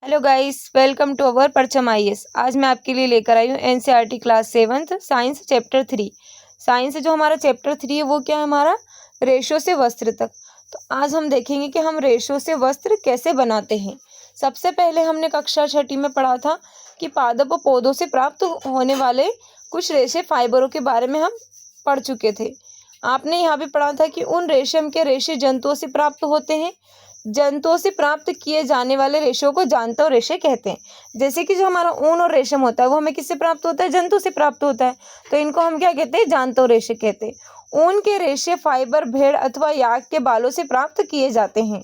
Hello guys, welcome to our Parcham IAS. आज मैं आपके लिए लेकर आई हूँ NCERT class 7th science chapter 3। Science जो हमारा चैप्टर 3 है वो क्या है हमारा रेशो से वस्त्र तक। तो आज हम देखेंगे कि हम रेशो से वस्त्र कैसे बनाते हैं। सबसे पहले हमने कक्षा 6ठी में पढ़ा था कि पादप और पौधों से प्राप्त होने वाले कुछ रेशे फाइबरों के बारे में हम पढ़ चुके थे। आपने यहाँ भी पढ़ा था कि उन रेशम के रेशे जंतुओं से प्राप्त होते हैं। जंतुओं से प्राप्त किए जाने वाले रेशों को जांतव रेशे कहते हैं। जैसे कि जो हमारा ऊन और रेशम होता है वो हमें किससे प्राप्त होता है, जंतु से प्राप्त होता है, तो इनको हम क्या कहते हैं, जांतव रेशे कहते हैं। ऊन के रेशे फाइबर भेड़ अथवा याक के बालों से प्राप्त किए जाते हैं।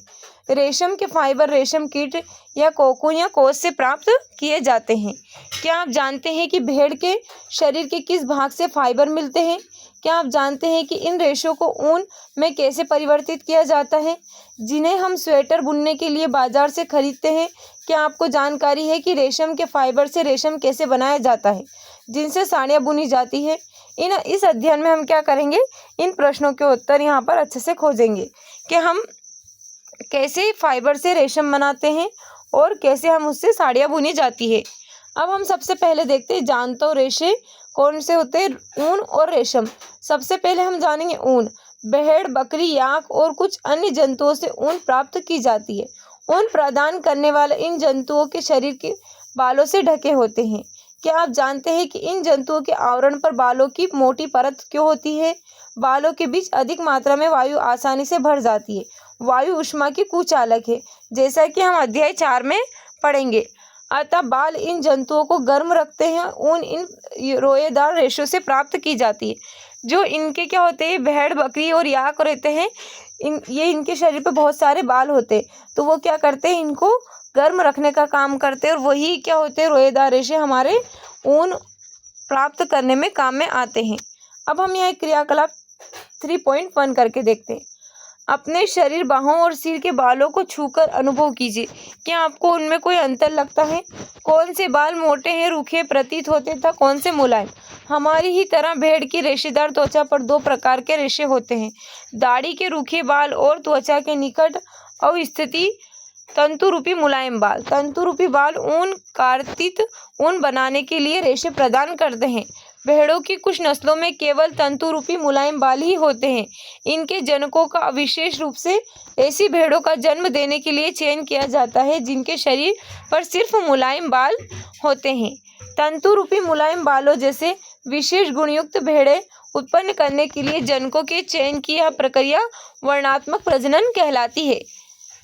रेशम के फाइबर रेशम कीट या कोकून या कोश से प्राप्त किए जाते हैं। क्या आप जानते हैं कि भेड़ के शरीर के किस भाग से फाइबर मिलते हैं? क्या आप जानते हैं कि इन रेशों को ऊन में कैसे परिवर्तित किया जाता है, जिन्हें हम स्वेटर बुनने के लिए बाजार से खरीदते हैं? क्या आपको जानकारी है कि रेशम के फाइबर से रेशम कैसे बनाया जाता है, जिनसे साड़ियाँ बुनी जाती है? इस अध्ययन में हम क्या करेंगे, इन प्रश्नों के उत्तर यहाँ पर अच्छे से खोजेंगे कि हम कैसे फाइबर से रेशम बनाते हैं और कैसे हम उससे साड़ियाँ बुनी जाती है। अब हम सबसे पहले देखते हैं जांतव रेशे कौन से होते हैं, ऊन और रेशम। सबसे पहले हम जानेंगे ऊन। भेड़, बकरी, याक और कुछ अन्य जंतुओं से ऊन प्राप्त की जाती है। ऊन प्रदान करने वाले इन जंतुओं के शरीर के बालों से ढके होते हैं। क्या आप जानते हैं कि इन जंतुओं के आवरण पर बालों की मोटी परत क्यों होती है? बालों के बीच अधिक मात्रा में वायु आसानी से भर जाती है। वायु ऊष्मा की कुचालक है, जैसा कि हम अध्याय 4 में पढ़ेंगे। अतः बाल इन जंतुओं को गर्म रखते हैं। ऊन इन रोएदार रेशों से प्राप्त की जाती है। जो इनके क्या होते हैं, भेड़, बकरी और याक रहते हैं, इनके शरीर पे बहुत सारे बाल होते हैं, तो वो क्या करते हैं, इनको गर्म रखने का काम करते हैं, और वही क्या होते हैं, रोएदार रेशे हमारे ऊन प्राप्त करने में काम में आते हैं। अब हम यहाँ क्रियाकलाप 3.1 करके देखते हैं। अपने शरीर, बाहों और सिर के बालों को छूकर अनुभव कीजिए। क्या आपको उनमें कोई अंतर लगता है? कौन से बाल मोटे हैं, रूखे प्रतीत होते तथा कौन से मुलायम? हमारी ही तरह भेड़ की रेशेदार त्वचा पर 2 प्रकार के रेशे होते हैं, दाढ़ी के रूखे बाल और त्वचा के निकट अवस्थित तंतु रूपी मुलायम बाल। तंतु रूपी बाल ऊन कार्तित ऊन बनाने के लिए रेशे प्रदान करते हैं। भेड़ों की कुछ नस्लों में केवल तंतु रूपी मुलायम बाल ही होते हैं। इनके जनकों का विशेष रूप से ऐसी भेड़ों का जन्म देने के लिए चयन किया जाता है जिनके शरीर पर सिर्फ मुलायम बाल होते हैं। तंतु रूपी मुलायम बालों जैसे विशेष गुणयुक्त भेड़ें उत्पन्न करने के लिए जनकों के चयन की यह प्रक्रिया वर्णात्मक प्रजनन कहलाती है।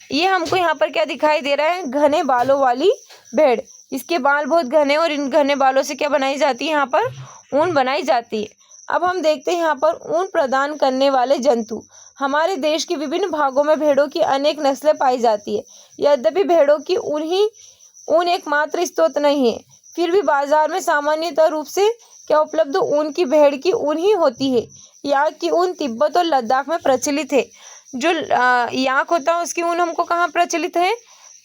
ये हमको यहाँ पर क्या दिखाई दे रहा है, घने बालों वाली भेड़। इसके बाल बहुत घने, और इन घने बालों से क्या बनाई जाती है, यहाँ पर ऊन बनाई जाती है। अब हम देखते हैं यहाँ पर ऊन प्रदान करने वाले जंतु। हमारे देश के विभिन्न भागों में भेड़ों की अनेक नस्लें पाई जाती है। यद्यपि भेड़ों की ऊन एकमात्र स्रोत नहीं है, फिर भी बाजार में सामान्यतः रूप से क्या उपलब्ध ऊन की भेड़ की ऊन ही होती है। याक की ऊन तिब्बत और लद्दाख में प्रचलित है। जो याक होता है उसकी ऊन हमको कहाँ प्रचलित है,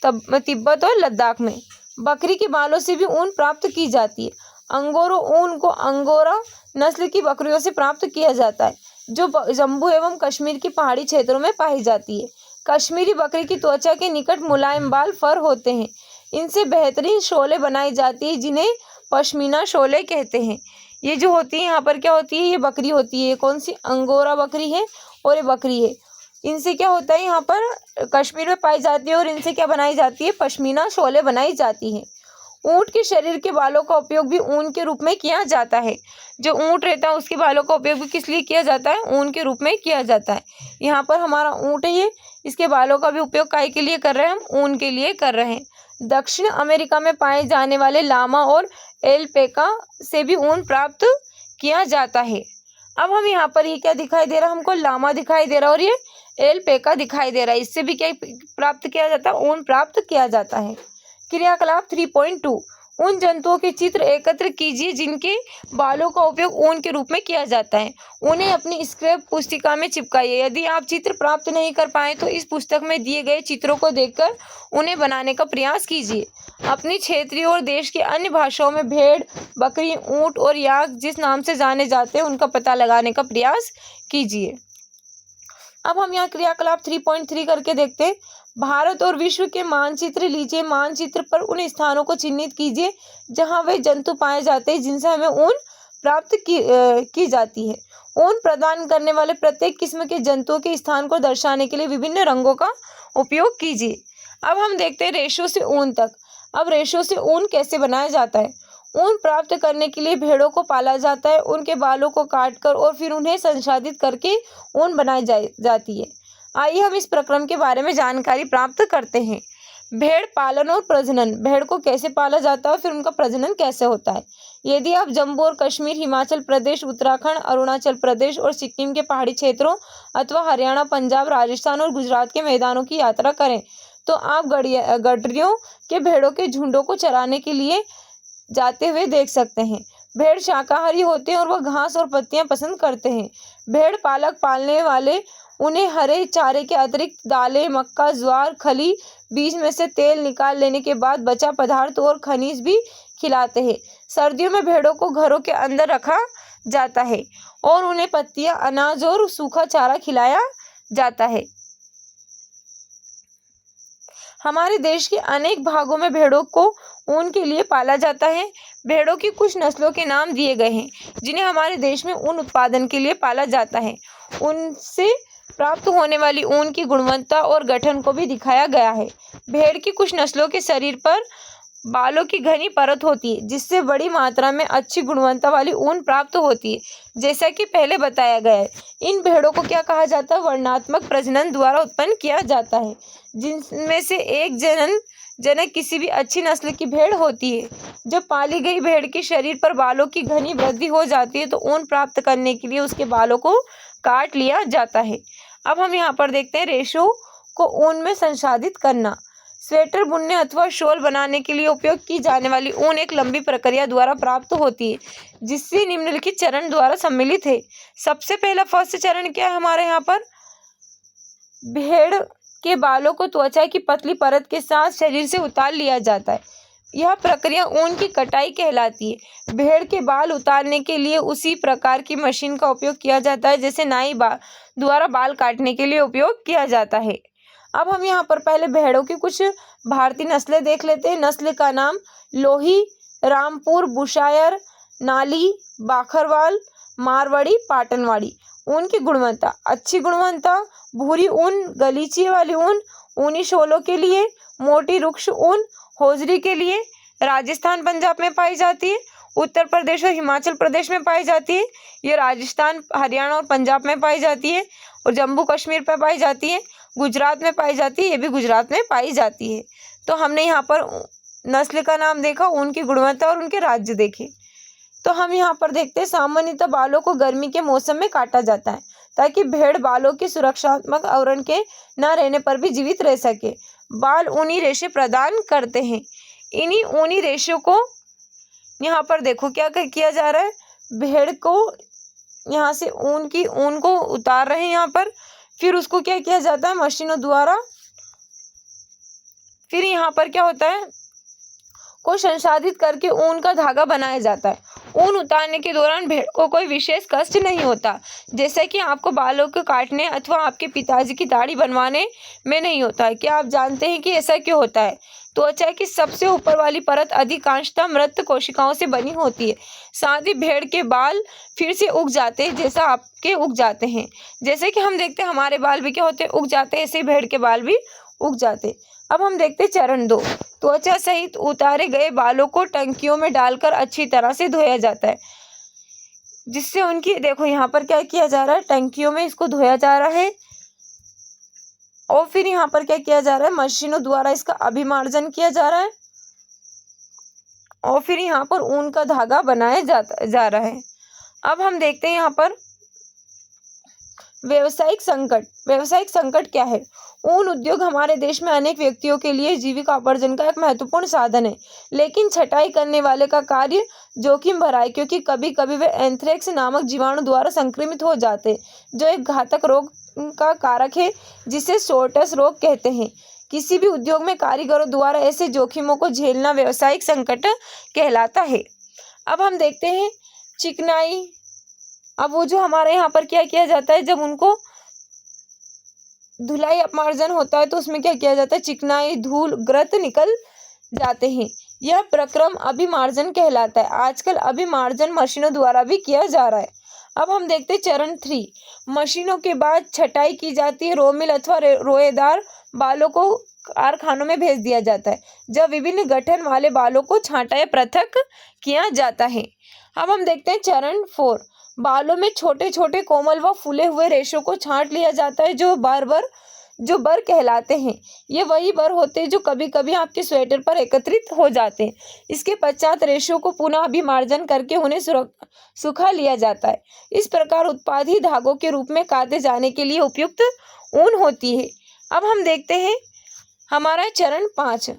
तब तिब्बत और लद्दाख में। बकरी के बालों से भी ऊन प्राप्त की जाती है। अंगोरा ऊन को अंगोरा नस्ल की बकरियों से प्राप्त किया जाता है, जो जम्मू एवं कश्मीर की पहाड़ी क्षेत्रों में पाई जाती है। कश्मीरी बकरी की त्वचा के निकट मुलायम बाल फर होते हैं। इनसे बेहतरीन शोलें बनाई जाती है, जिन्हें पश्मीना शोले कहते हैं। ये जो होती है यहाँ पर क्या होती है, ये बकरी होती है, कौन सी, अंगोरा बकरी है, और ये बकरी है। इनसे क्या होता है, यहाँ पर कश्मीर में पाई जाती है, और इनसे क्या बनाई जाती है, पश्मीना शोले बनाई जाती हैं। ऊँट के शरीर के बालों का उपयोग भी ऊन के रूप में किया जाता है। जो ऊँट रहता है उसके बालों का उपयोग भी किस लिए किया जाता है, ऊन के रूप में किया जाता है। यहाँ पर हमारा ऊँट है, ये इसके बालों का भी उपयोग काय के लिए कर रहे हैं, हम ऊन के लिए कर रहे हैं। दक्षिण अमेरिका में पाए जाने वाले लामा और एल्पेका से भी ऊन प्राप्त किया जाता है। अब हम यहाँ पर ये क्या दिखाई दे रहा है, हमको लामा दिखाई दे रहा है और ये एल्पेका दिखाई दे रहा है। इससे भी क्या प्राप्त किया जाता है, ऊन प्राप्त किया जाता है। क्रियाकलाप 3.2 उन जंतुओं के चित्र एकत्र कीजिए जिनके बालों का उपयोग ऊन के रूप में किया जाता है। उन्हें अपनी स्क्रैप पुस्तिका में चिपकाइए। यदि आप चित्र प्राप्त नहीं कर पाए तो इस पुस्तक में दिए गए चित्रों को देखकर उन्हें बनाने का प्रयास कीजिए। अपनी क्षेत्रीय और देश की अन्य भाषाओं में भेड़, बकरी, ऊँट और याक जिस नाम से जाने जाते हैं उनका पता लगाने का प्रयास कीजिए। अब हम यहाँ क्रियाकलाप 3.3 करके देखते हैं। भारत और विश्व के मानचित्र लीजिए। मानचित्र पर उन स्थानों को चिन्हित कीजिए जहां वे जंतु पाए जाते हैं जिनसे हमें ऊन प्राप्त की जाती है। ऊन प्रदान करने वाले प्रत्येक किस्म के जंतुओं के स्थान को दर्शाने के लिए विभिन्न रंगों का उपयोग कीजिए। अब हम देखते हैं रेशो से ऊन तक। अब रेशो से ऊन कैसे बनाया जाता है। ऊन प्राप्त करने के लिए भेड़ों को पाला जाता है। उनके बालों को काटकर और फिर उन्हें संसाधित करके ऊन बनाई जाती है। आइए हम इस प्रक्रम के बारे में जानकारी प्राप्त करते हैं। भेड़ पालन और प्रजनन। भेड़ को कैसे पाला जाता है और फिर उनका प्रजनन कैसे होता है। यदि आप जम्मू और कश्मीर, हिमाचल प्रदेश, उत्तराखंड, अरुणाचल प्रदेश और सिक्किम के पहाड़ी क्षेत्रों अथवा हरियाणा, पंजाब, राजस्थान और गुजरात के मैदानों की यात्रा करें तो आप गडरियों के भेड़ों के झुंडों को चराने के लिए जाते हुए देख सकते हैं। भेड़ शाकाहारी होते हैं और वह घास और पत्तियां पसंद करते हैं। भेड़ पालक पालने वाले उन्हें हरे चारे के अतिरिक्त दालें, मक्का, ज्वार, खली, बीज में से तेल निकाल लेने के बाद बचा पदार्थ और खनिज भी खिलाते हैं। सर्दियों में भेड़ों को घरों के अंदर रखा जाता है और उन्हें पत्तियां, अनाज और सूखा चारा खिलाया जाता है। हमारे देश के अनेक भागों में भेड़ों को ऊन के लिए पाला जाता है। भेड़ों की कुछ नस्लों के नाम दिए गए हैं जिन्हें हमारे देश में ऊन उत्पादन के लिए पाला जाता है। उनसे प्राप्त होने वाली ऊन की गुणवत्ता और गठन को भी दिखाया गया है। भेड़ की कुछ नस्लों के शरीर पर बालों की घनी परत होती है जिससे बड़ी मात्रा में अच्छी गुणवत्ता वाली ऊन प्राप्त होती है, जैसा कि पहले बताया गया है। इन भेड़ों को क्या कहा जाता है, वर्णात्मक प्रजनन द्वारा उत्पन्न किया जाता है, जिनमें से एक जनक किसी भी अच्छी नस्ल की भेड़ होती है। जब पाली गई भेड़ के शरीर पर बालों की घनी वृद्धि हो जाती है तो ऊन प्राप्त करने के लिए उसके बालों को काट लिया जाता है। अब हम यहाँ पर देखते हैं रेशो को ऊन में संसाधित करना। स्वेटर बुनने अथवा शॉल बनाने के लिए उपयोग की जाने वाली ऊन एक लंबी प्रक्रिया द्वारा प्राप्त होती है जिससे निम्नलिखित चरण द्वारा सम्मिलित है। सबसे पहला फर्स्ट चरण क्या है हमारे यहाँ पर, भेड़ के बालों को त्वचा की पतली परत के साथ शरीर से उतार लिया जाता है। यह प्रक्रिया ऊन की कटाई कहलाती है। भेड़ के बाल उतारने के लिए उसी प्रकार की मशीन का उपयोग किया जाता है जैसे नाई द्वारा बाल काटने के लिए उपयोग किया जाता है। अब हम यहाँ पर पहले भेड़ों की कुछ भारतीय नस्लें देख लेते हैं। नस्ल का नाम लोही, रामपुर, बुशायर, नाली, बाखरवाल, मारवाड़ी, पाटनवाड़ी। ऊन की गुणवत्ता, अच्छी गुणवत्ता, भूरी ऊन, गलीचे वाली ऊन, ऊनी शॉलों के लिए, मोटी रुक्ष ऊन, होजरी के लिए राजस्थान, पंजाब में पाई जाती है। उत्तर प्रदेश और हिमाचल प्रदेश में पाई जाती है। ये राजस्थान, हरियाणा और पंजाब में पाई जाती है और जम्मू कश्मीर पर पाई जाती है। गुजरात में पाई जाती है, ये भी गुजरात में पाई जाती है। तो हमने यहाँ पर नस्ल का नाम देखा, उनकी गुणवत्ता और उनके राज्य देखे। तो हम यहाँ पर देखते हैं सामान्यतः बालों को गर्मी के मौसम में काटा जाता है ताकि भेड़ बालों की सुरक्षात्मक आवरण के न रहने पर भी जीवित रह सके। बाल ऊनी रेशे प्रदान करते हैं। इन्हीं ऊनी रेशों को यहाँ पर देखो क्या किया जा रहा है, भेड़ को यहाँ से ऊन को उतार रहे हैं यहाँ पर, फिर उसको क्या किया जाता है मशीनों द्वारा, फिर यहाँ पर क्या होता है को संसाधित करके ऊन का धागा बनाया जाता है। ऊन उतारने के दौरान भेड़ को कोई विशेष कष्ट नहीं होता, जैसे कि आपको बालों को काटने अथवा आपके पिताजी की दाढ़ी बनवाने में नहीं होता है। क्या आप जानते हैं कि ऐसा क्यों होता है? त्वचा की सबसे ऊपर वाली परत अधिकांशतः मृत कोशिकाओं से बनी होती है। साथ ही भेड़ के बाल फिर से उग जाते हैं जैसा आपके उग जाते हैं। जैसे कि हम देखते हैं हमारे बाल भी क्या होते हैं, उग जाते हैं, ऐसे ही भेड़ के बाल भी उग जाते हैं। अब हम देखते हैं चरण 2। त्वचा सहित उतारे गए बालों को टंकियों में डालकर अच्छी तरह से धोया जाता है, जिससे उनकी देखो यहाँ पर क्या किया जा रहा है, टंकियों में इसको धोया जा रहा है और फिर यहाँ पर क्या किया जा रहा है, मशीनों द्वारा इसका अभिमार्जन किया जा रहा है और फिर यहाँ पर ऊन का धागा बनाया जा रहा है। अब हम देखते हैं यहाँ पर व्यवसायिक संकट। व्यवसायिक संकट क्या है? ऊन उद्योग हमारे देश में अनेक व्यक्तियों के लिए जीविकोपार्जन का एक महत्वपूर्ण साधन है, लेकिन छटाई करने वाले का कार्य जोखिम भरा है क्योंकि कभी कभी वे एंथ्रेक्स नामक जीवाणु द्वारा संक्रमित हो जाते हैं, जो एक घातक रोग का कारक है जिसे शॉर्टस रोग कहते हैं। किसी भी उद्योग में कारीगरों द्वारा ऐसे जोखिमों को झेलना व्यवसायिक संकट कहलाता है। अब हम देखते हैं चिकनाई। अब वो जो हमारे यहाँ पर क्या किया जाता है, जब उनको धुलाई अपमार्जन होता है तो उसमें क्या किया जाता है, चिकनाई धूल ग्रत निकल जाते हैं। यह प्रक्रम अभिमार्जन कहलाता है। आजकल अभिमार्जन मशीनों द्वारा भी किया जा रहा है। अब हम देखते हैं चरण 3। मशीनों के बाद छटाई की जाती है। रोमिल अथवा रोएदार बालों को कारखानों में भेज दिया जाता है, जब विभिन्न गठन वाले बालों को छांटा या पृथक किया जाता है। अब हम देखते हैं चरण 4। बालों में छोटे छोटे कोमल व फूले हुए रेशों को छांट लिया जाता है, जो बर कहलाते हैं। ये वही बर होते हैं जो कभी कभी आपके स्वेटर पर एकत्रित हो जाते हैं। इसके पश्चात रेशों को पुनः अभिमार्जन करके उन्हें सुखा लिया जाता है। इस प्रकार उत्पाद ही धागों के रूप में काटे जाने के लिए उपयुक्त ऊन होती है। अब हम देखते हैं हमारा चरण 5।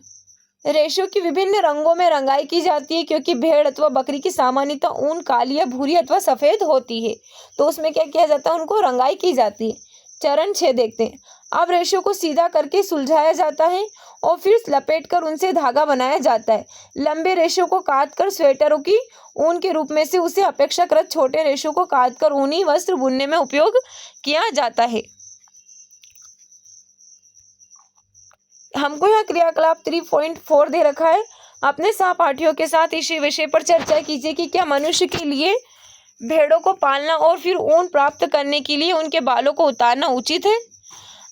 रेशों की विभिन्न रंगों में रंगाई की जाती है, क्योंकि भेड़ अथवा बकरी की सामान्यतः ऊन काली या भूरी अथवा सफेद होती है, तो उसमें क्या किया जाता है, उनको रंगाई की जाती है। चरण 6 देखते हैं। अब रेशों को सीधा करके सुलझाया जाता है और फिर लपेटकर उनसे धागा बनाया जाता है। लंबे रेशों को काटकर स्वेटरों की ऊन के रूप में से उसे अपेक्षाकृत छोटे रेशों को काटकर ऊनी वस्त्र बुनने में उपयोग किया जाता है। हमको यहाँ क्रियाकलाप 3.4 दे रखा है। अपने सहपाठियों के साथ इसी विषय पर चर्चा कीजिए कि क्या मनुष्य के लिए भेड़ों को पालना और फिर ऊन प्राप्त करने के लिए उनके बालों को उतारना उचित है।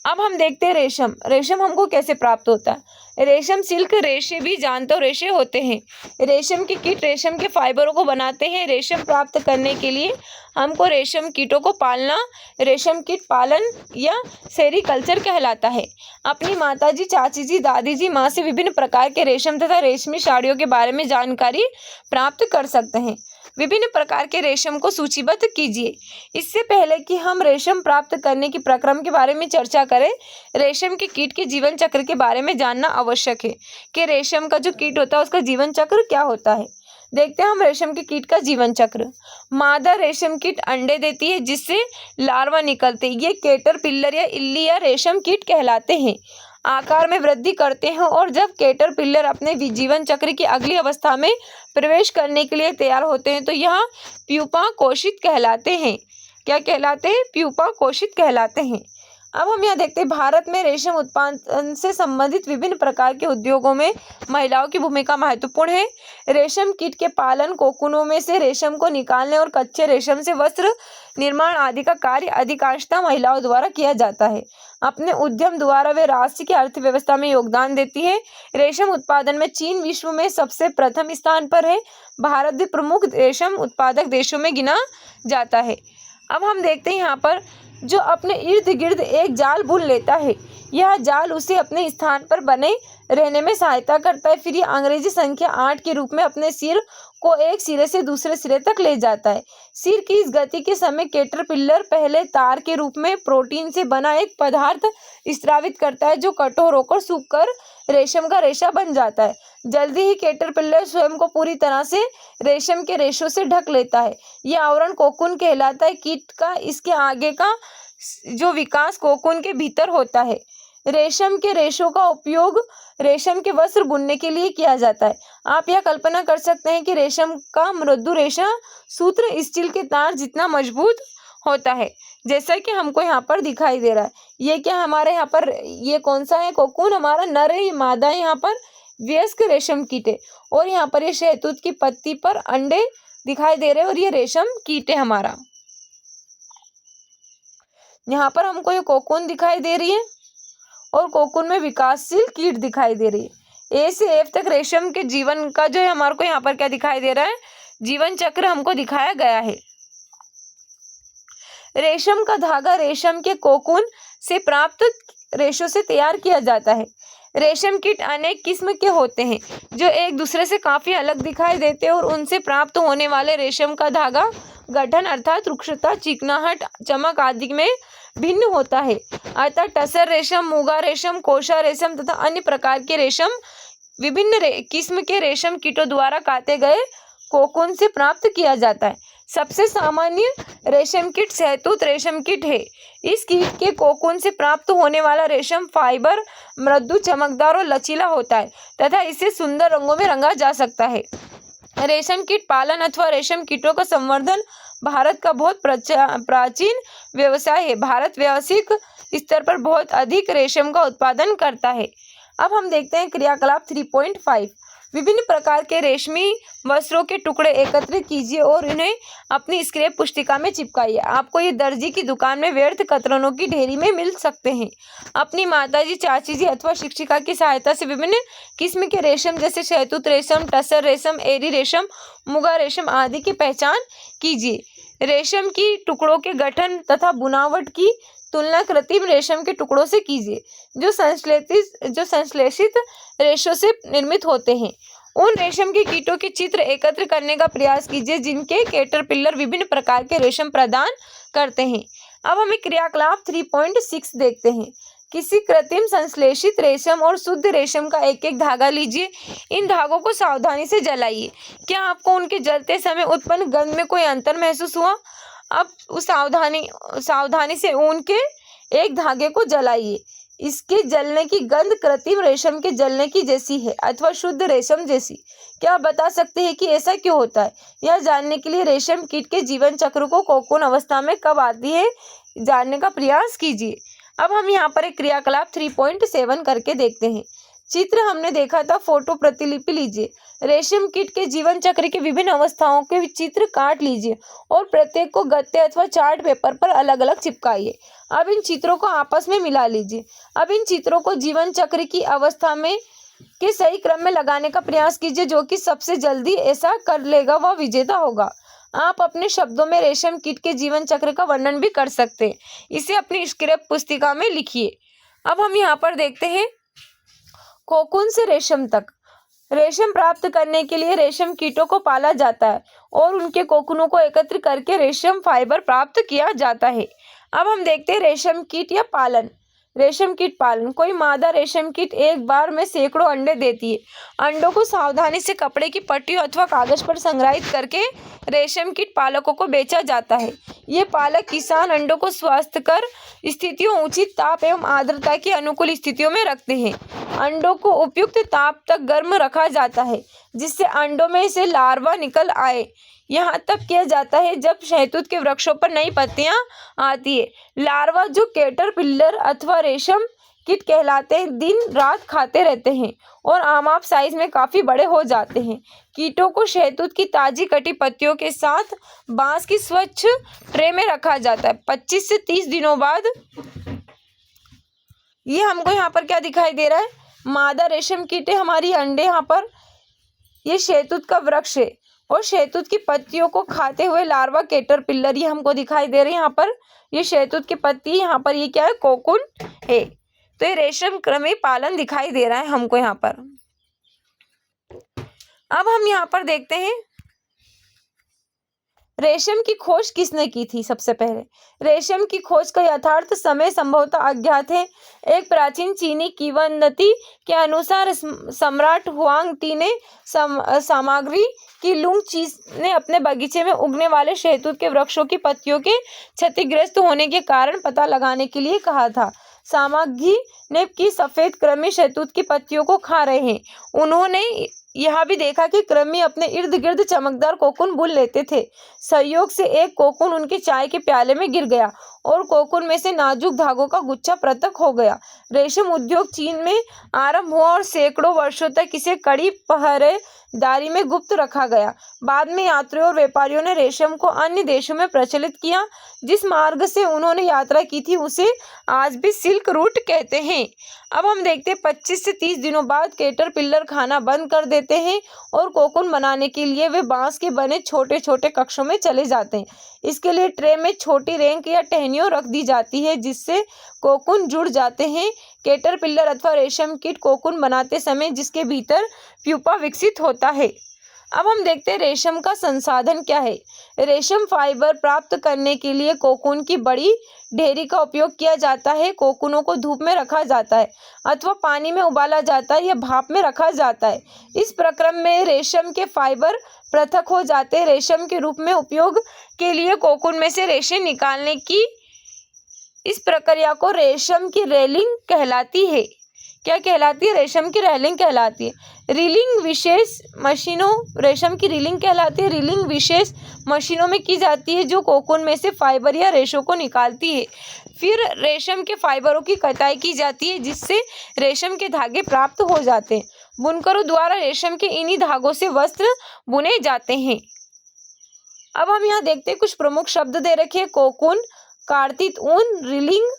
अब हम देखते हैं रेशम। रेशम हमको कैसे प्राप्त होता है। रेशम सिल्क रेशे भी जानते हो रेशे होते हैं। रेशम के कीट रेशम के फाइबरों को बनाते हैं। रेशम प्राप्त करने के लिए हमको रेशम कीटों को पालना रेशम कीट पालन या सेरीकल्चर कहलाता है। अपनी माताजी, चाची जी, दादी जी, माँ से विभिन्न प्रकार के रेशम तथा रेशमी साड़ियों के बारे में जानकारी प्राप्त कर सकते हैं। विभिन्न प्रकार के रेशम को सूचीबद्ध कीजिए। इससे पहले कि हम रेशम प्राप्त करने की प्रक्रम के बारे में चर्चा करें, रेशम के कीट के जीवन चक्र के बारे में जानना आवश्यक है कि रेशम का जो कीट होता है उसका जीवन चक्र क्या होता है। देखते हैं हम रेशम के कीट का जीवन चक्र। मादा रेशम कीट अंडे देती है जिससे लार्वा निकलते हैं। ये कैटरपिलर या इल्ली या रेशम कीट कहलाते हैं। आकार में वृद्धि करते हैं और जब कैटरपिलर अपने जीवन चक्र की अगली अवस्था में प्रवेश करने के लिए तैयार होते हैं तो यह प्यूपा कोशित कहलाते हैं। क्या कहलाते हैं? प्यूपा कोशित कहलाते हैं। अब हम यहाँ देखते हैं भारत में रेशम उत्पादन से संबंधित विभिन्न प्रकार के उद्योगों में महिलाओं की भूमिका महत्वपूर्ण है। रेशम कीट के पालन, कोकूनों में से रेशम को निकालने और कच्चे रेशम से वस्त्र निर्माण आदि का कार्य अधिकांशतः महिलाओं द्वारा किया जाता है। अपने उद्यम द्वारा वे राष्ट्र की अर्थव्यवस्था में योगदान देती है। रेशम उत्पादन में चीन विश्व में सबसे प्रथम स्थान पर है। भारत भी प्रमुख रेशम उत्पादक देशों में गिना जाता है। अब हम देखते हैं यहाँ पर जो अपने इर्द गिर्द एक जाल बुन लेता है, यह जाल उसे अपने स्थान पर बने रहने में सहायता करता है। फिर ये अंग्रेजी संख्या 8 के रूप में अपने सिर को एक सिरे से दूसरे सिरे तक ले जाता है। सिर की इस गति के समय कैटरपिलर पहले तार के रूप में प्रोटीन से बना एक पदार्थ स्रावित करता है जो कठोर होकर सूखकर रेशम का रेशा बन जाता है। जल्दी ही कैटरपिलर स्वयं को पूरी तरह से रेशम के रेशों से ढक लेता है। यह आवरण कोकून कहलाता है। कीट का इसके आगे का जो विकास कोकून के भीतर होता है। रेशम के रेशों का उपयोग रेशम के वस्त्र बुनने के लिए किया जाता है। आप यह कल्पना कर सकते हैं कि रेशम का मृदु रेशा सूत्र स्टील के तार जितना मजबूत होता है, जैसा कि हमको यहाँ पर दिखाई दे रहा है। ये क्या हमारे यहाँ पर ये कौन सा है? कोकून हमारा नर है, मादा है। यहाँ पर वयस्क रेशम कीट है और यहाँ पर ये शहतूत की पत्ती पर अंडे दिखाई दे रहे हैं और ये रेशम कीट है हमारा। यहाँ पर हमको ये कोकून दिखाई दे रही है और कोकून में विकासशील कीट दिखाई दे रही है। ए से एफ तक रेशम के जीवन का जो है हमारे को यहाँ पर क्या दिखाई दे रहा है? जीवन चक्र हमको दिखाया गया है। रेशम का धागा रेशम के कोकून से प्राप्त रेशों से तैयार किया जाता है। रेशम कीट अनेक किस्म के होते हैं जो एक दूसरे से काफी अलग दिखाई देते हैं और उनसे प्राप्त होने वाले रेशम का धागा गठन अर्थात रुक्षता, चिकनाहट, चमक आदि में भिन्न होता है। अतः टसर रेशम, मूंगा रेशम, कोशा रेशम तथा अन्य प्रकार के रेशम विभिन्न किस्म के रेशम कीटों द्वारा काटे गए कोकून से प्राप्त किया जाता है। सबसे सामान्य रेशम कीट शहतूत रेशम कीट है। इस कीट के कोकून से प्राप्त होने वाला रेशम फाइबर मृदु, चमकदार और लचीला होता है तथा इसे सुंदर रंगों में रंगा जा सकता है। रेशम कीट पालन अथवा रेशम कीटों का संवर्धन भारत का बहुत प्राचीन व्यवसाय है। भारत व्यावसायिक स्तर पर बहुत अधिक रेशम का उत्पादन करता है। अब हम देखते हैं क्रियाकलाप 3.5। विभिन्न प्रकार के रेशमी वस्त्रों के टुकड़े एकत्रित कीजिए और उन्हें अपनी स्क्रैप पुस्तिका में चिपकाइए। आपको ये दर्जी की दुकान में व्यर्थ कतरनों की ढेरी में मिल सकते हैं। अपनी माताजी, चाची जी अथवा शिक्षिका की सहायता से विभिन्न किस्म के रेशम जैसे शहतूत रेशम, टसर रेशम, एरी रेशम, मुगा रेशम आदि की पहचान कीजिए। रेशम की टुकड़ों के गठन तथा बुनावट की तुलना कृत्रिम रेशम के टुकड़ों से कीजिए जो संश्लेषित रेशों से निर्मित होते हैं। उन रेशम के कीटों के चित्र एकत्र करने का प्रयास कीजिए जिनके कैटरपिलर विभिन्न प्रकार के रेशम प्रदान करते हैं। अब हमें क्रियाकलाप 3.6 देखते हैं। किसी कृत्रिम संश्लेषित रेशम और शुद्ध रेशम का एक एक धागा लीजिए। इन धागों को सावधानी से जलाइए। क्या आपको उनके जलते समय उत्पन्न गंध में कोई अंतर महसूस हुआ? अब उस सावधानी से ऊन के एक धागे को जलाइए। इसके जलने की गंध कृत्रिम रेशम के जलने की जैसी है अथवा शुद्ध रेशम जैसी। क्या आप बता सकते हैं कि ऐसा क्यों होता है? यह जानने के लिए रेशम कीट के जीवन चक्र को कोकून अवस्था में कब आती है जानने का प्रयास कीजिए। अब हम यहाँ पर एक क्रियाकलाप 3.7 करके देखते हैं। चित्र हमने देखा था, फोटो प्रतिलिपि लीजिए। रेशम कीट के जीवन चक्र की विभिन्न अवस्थाओं के चित्र काट लीजिए और प्रत्येक को गत्ते अथवा चार्ट पेपर पर अलग अलग चिपकाइए। अब इन चित्रों को आपस में मिला लीजिए। अब इन चित्रों को जीवन चक्र की अवस्था में के सही क्रम में लगाने का प्रयास कीजिए। जो कि सबसे जल्दी ऐसा कर लेगा वह विजेता होगा। आप अपने शब्दों में रेशम कीट के जीवन चक्र का वर्णन भी कर सकते हैं। इसे अपनी स्क्रैप पुस्तिका में लिखिए। अब हम यहाँ पर देखते हैं कोकून से रेशम तक। रेशम प्राप्त करने के लिए रेशम कीटों को पाला जाता है और उनके कोकूनों को एकत्र करके रेशम फाइबर प्राप्त किया जाता है। अब हम देखते हैं रेशम कीट या पालन। रेशम कीट पालन। कोई मादा रेशम कीट एक बार में सैकड़ों अंडे देती है। अंडों को सावधानी से कपड़े की पट्टियों अथवा कागज पर संग्रहित करके रेशम कीट पालकों को बेचा जाता है। ये पालक किसान अंडों को स्वास्थ्यकर स्थितियों, उचित ताप एवं आर्द्रता की अनुकूल स्थितियों में रखते हैं। अंडों को उपयुक्त ताप तक गर्म रखा जाता है जिससे अंडों में से लार्वा निकल आए। यहाँ तब किया जाता है जब शहतूत के वृक्षों पर नई पत्तियां आती है। लार्वा जो कैटरपिलर अथवा रेशम कीट कहलाते हैं दिन रात खाते रहते हैं और आम साइज में काफी बड़े हो जाते हैं। कीटों को शहतूत की ताजी कटी पत्तियों के साथ बांस की स्वच्छ ट्रे में रखा जाता है। 25 से 30 दिनों बाद ये हमको यहाँ पर क्या दिखाई दे रहा है? मादा रेशम कीट है हमारी, अंडे यहाँ पर। ये शहतूत का वृक्ष है और शहतूत की पत्तियों को खाते हुए लार्वा कैटरपिलर ये हमको दिखाई दे रहे हैं। यहाँ पर ये शहतूत की पत्ती, यहाँ पर ये क्या है? कोकून है। तो ये रेशम क्रमी पालन दिखाई दे रहा है हमको यहाँ पर। अब हम यहाँ पर देखते हैं रेशम की खोज किसने की थी। सबसे पहले रेशम की खोज का यथार्थ समय संभवतः अज्ञात है। एक प्राचीन चीनी किंवदंती के अनुसार सम्राट हुआंग टी ने सामग्री की लुंग चीज ने अपने बगीचे में उगने वाले शहतूत के वृक्षों की पत्तियों के क्षतिग्रस्त होने के कारण पता लगाने के लिए कहा था। सामग्री ने की सफेद कृमि शहतूत की पत्तियों को खा रहे हैं। उन्होंने यह भी देखा कि कृमि अपने इर्द गिर्द चमकदार कोकून बुन लेते थे। संयोग से एक कोकून उनके चाय के प्याले में गिर गया और कोकून में से नाजुक धागों का गुच्छा पृथक हो गया। रेशम उद्योग चीन में आरंभ हुआ और सैकड़ों वर्षों तक इसे कड़ी पहरेदारी में गुप्त रखा गया। बाद में यात्रियों और व्यापारियों ने रेशम को अन्य देशों में प्रचलित किया। जिस मार्ग से उन्होंने यात्रा की थी उसे आज भी सिल्क रूट कहते हैं। अब हम देखते हैं 25 से 30 दिनों बाद कैटरपिलर खाना बंद कर देते हैं और कोकून बनाने के लिए वे बांस के बने छोटे छोटे कक्षों में चले जाते हैं। इसके लिए ट्रे में छोटी रैंक या टहनियों रख दी जाती है जिससे कोकून जुड़ जाते हैं। कैटरपिलर अथवा रेशम कीट कोकून बनाते समय जिसके भीतर प्यूपा विकसित होता है। अब हम देखते हैं रेशम का संसाधन क्या है। रेशम फाइबर प्राप्त करने के लिए कोकून की बड़ी ढेरी का उपयोग किया जाता है। कोकूनों को धूप में रखा जाता है अथवा पानी में उबाला जाता है या भाप में रखा जाता है। इस प्रक्रम में रेशम के फाइबर पृथक हो जाते हैं। रेशम के रूप में उपयोग के लिए कोकून में से रेशे निकालने की इस प्रक्रिया को रेशम की रेलिंग कहलाती है। क्या कहलाती है? रेशम की रेलिंग कहलाती है। रीलिंग विशेष मशीनों रेशम की रीलिंग कहलाती है। रीलिंग विशेष मशीनों में की जाती है जो कोकून में से फाइबर या रेशों को निकालती है। फिर रेशम के फाइबरों की कटाई की जाती है जिससे रेशम के धागे प्राप्त हो जाते हैं। बुनकरों द्वारा रेशम के इन्हीं धागों से वस्त्र बुने जाते हैं। अब हम यहाँ देखते हैं कुछ प्रमुख शब्द दे रखे हैं। कोकून, कार्तित ऊन, रीलिंग,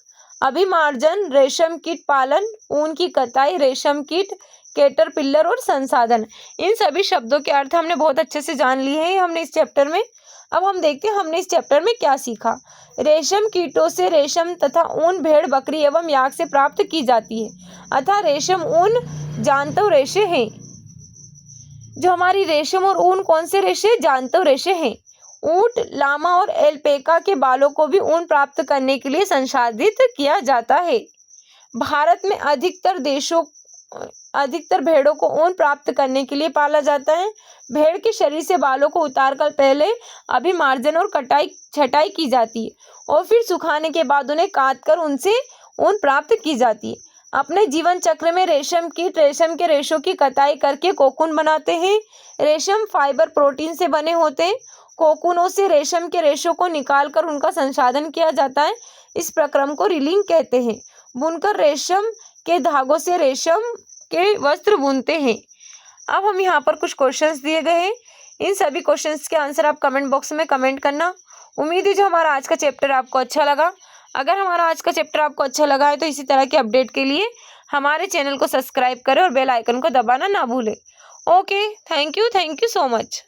अभिमार्जन, रेशम कीट पालन, ऊन की कताई, रेशम कीट, कैटरपिलर और संसाधन। इन सभी शब्दों के अर्थ हमने बहुत अच्छे से जान लिए हैं हमने इस चैप्टर में। अब हम देखते हैं हमने इस चैप्टर में क्या सीखा। रेशम कीटों से रेशम तथा ऊन भेड़, बकरी एवं याक से प्राप्त की जाती है। अतः रेशम ऊन जांतव रेशे हैं। जो हमारी रेशम और ऊन कौन से रेशे? जांतव रेशे हैं। ऊंट, लामा और एल्पेका के बालों को भी ऊन प्राप्त करने के लिए संसाधित किया जाता है। भारत में अधिकतर भेड़ों को ऊन प्राप्त करने के लिए पाला जाता है। भेड़ के शरीर से बालों को उतारकर पहले अभिमार्जन और छटाई की जाती है और फिर सुखाने के बाद उन्हें काटकर उनसे ऊन प्राप्त की जाती है। अपने जीवन चक्र में रेशम कीट रेशम के रेशों की कताई करके कोकून बनाते हैं। रेशम फाइबर प्रोटीन से बने होते हैं। कोकूनों से रेशम के रेशों को निकालकर उनका संसाधन किया जाता है। इस प्रक्रम को रीलिंग कहते हैं। बुनकर रेशम के धागों से रेशम के वस्त्र बुनते हैं। अब हम यहाँ पर कुछ क्वेश्चंस दिए गए हैं। इन सभी क्वेश्चंस के आंसर आप कमेंट बॉक्स में कमेंट करना। उम्मीद है जो हमारा आज का चैप्टर आपको अच्छा लगा। अगर हमारा आज का चैप्टर आपको अच्छा लगा है तो इसी तरह के अपडेट के लिए हमारे चैनल को सब्सक्राइब करें और बेल आइकन को दबाना ना भूलें। Okay, thank you so much.